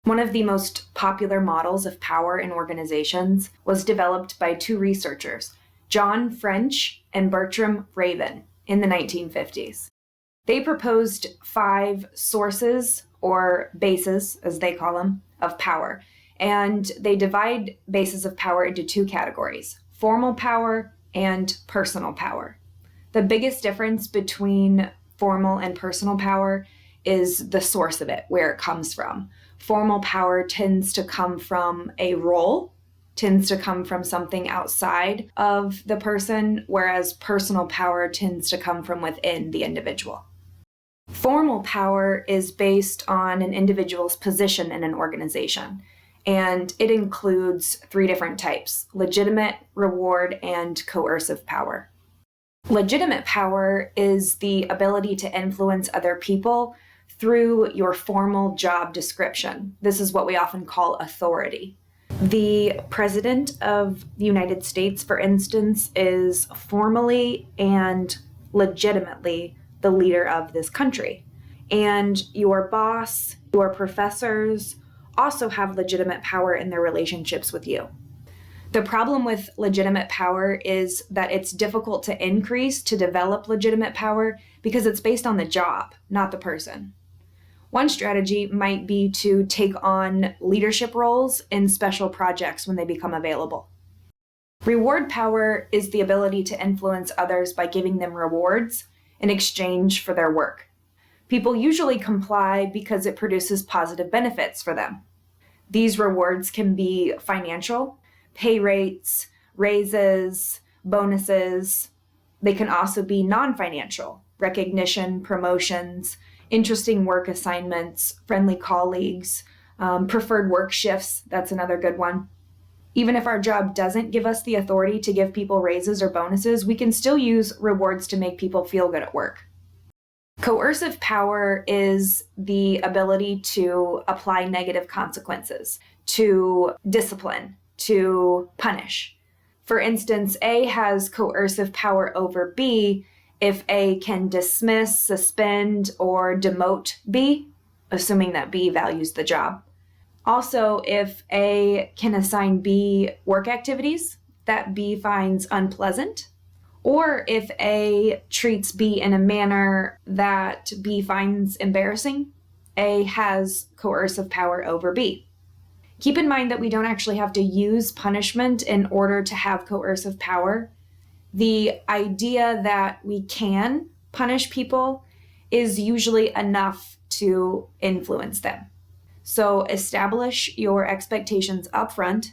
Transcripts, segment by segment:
One of the most popular models of power in organizations was developed by two researchers, John French and Bertram Raven, in the 1950s. They proposed 5 sources, or bases, as they call them, of power. And they divide bases of power into 2 categories, formal power and personal power. The biggest difference between formal and personal power is the source of it, where it comes from. Formal power tends to come from a role, tends to come from something outside of the person, whereas personal power tends to come from within the individual. Formal power is based on an individual's position in an organization, and it includes 3 different types: legitimate, reward, and coercive power. Legitimate power is the ability to influence other people through your formal job description. This is what we often call authority. The President of the United States, for instance, is formally and legitimately the leader of this country. And your boss, your professors also have legitimate power in their relationships with you. The problem with legitimate power is that it's difficult to increase, to develop legitimate power, because it's based on the job, not the person. One strategy might be to take on leadership roles in special projects when they become available. Reward power is the ability to influence others by giving them rewards in exchange for their work. People usually comply because it produces positive benefits for them. These rewards can be financial, pay rates, raises, bonuses. They can also be non-financial, recognition, promotions, interesting work assignments, friendly colleagues, preferred work shifts. That's another good one. Even if our job doesn't give us the authority to give people raises or bonuses, we can still use rewards to make people feel good at work. Coercive power is the ability to apply negative consequences, to discipline, to punish. For instance, A has coercive power over B if A can dismiss, suspend, or demote B, assuming that B values the job. Also, if A can assign B work activities that B finds unpleasant, or if A treats B in a manner that B finds embarrassing, A has coercive power over B. Keep in mind that we don't actually have to use punishment in order to have coercive power. The idea that we can punish people is usually enough to influence them. So establish your expectations upfront,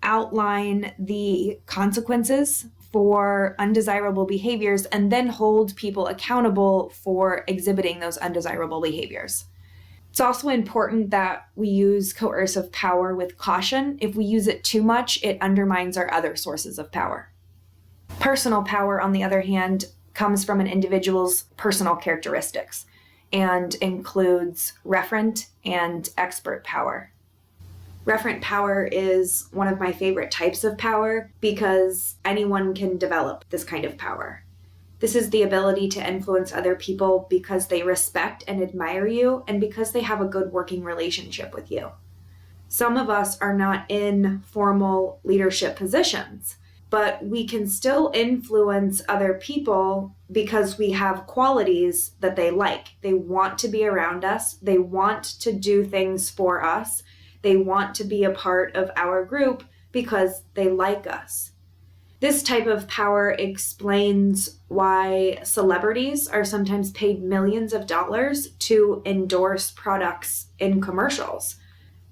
outline the consequences for undesirable behaviors, and then hold people accountable for exhibiting those undesirable behaviors. It's also important that we use coercive power with caution. If we use it too much, it undermines our other sources of power. Personal power, on the other hand, comes from an individual's personal characteristics and includes referent and expert power. Referent power is one of my favorite types of power because anyone can develop this kind of power. This is the ability to influence other people because they respect and admire you and because they have a good working relationship with you. Some of us are not in formal leadership positions, but we can still influence other people because we have qualities that they like. They want to be around us. They want to do things for us. They want to be a part of our group because they like us. This type of power explains why celebrities are sometimes paid millions of dollars to endorse products in commercials.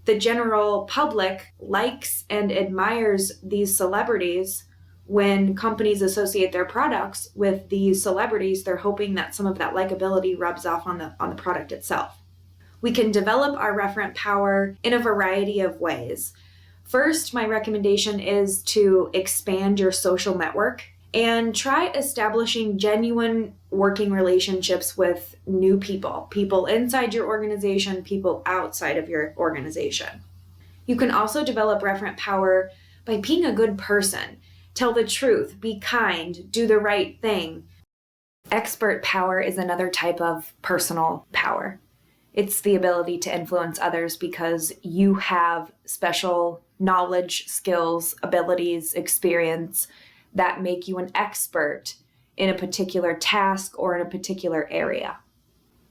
The general public likes and admires these celebrities. When companies associate their products with these celebrities, they're hoping that some of that likability rubs off on the product itself. We can develop our referent power in a variety of ways. First, my recommendation is to expand your social network and try establishing genuine working relationships with new people inside your organization, people outside of your organization. You can also develop referent power by being a good person. Tell the truth, be kind, do the right thing. Expert power is another type of personal power. It's the ability to influence others because you have special knowledge, skills, abilities, experience that make you an expert in a particular task or in a particular area.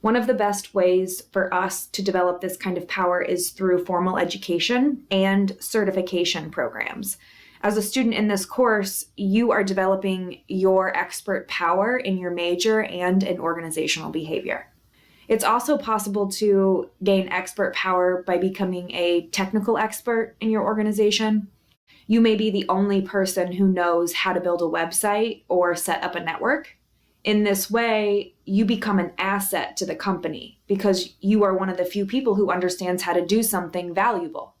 One of the best ways for us to develop this kind of power is through formal education and certification programs. As a student in this course, you are developing your expert power in your major and in organizational behavior. It's also possible to gain expert power by becoming a technical expert in your organization. You may be the only person who knows how to build a website or set up a network. In this way, you become an asset to the company because you are one of the few people who understands how to do something valuable.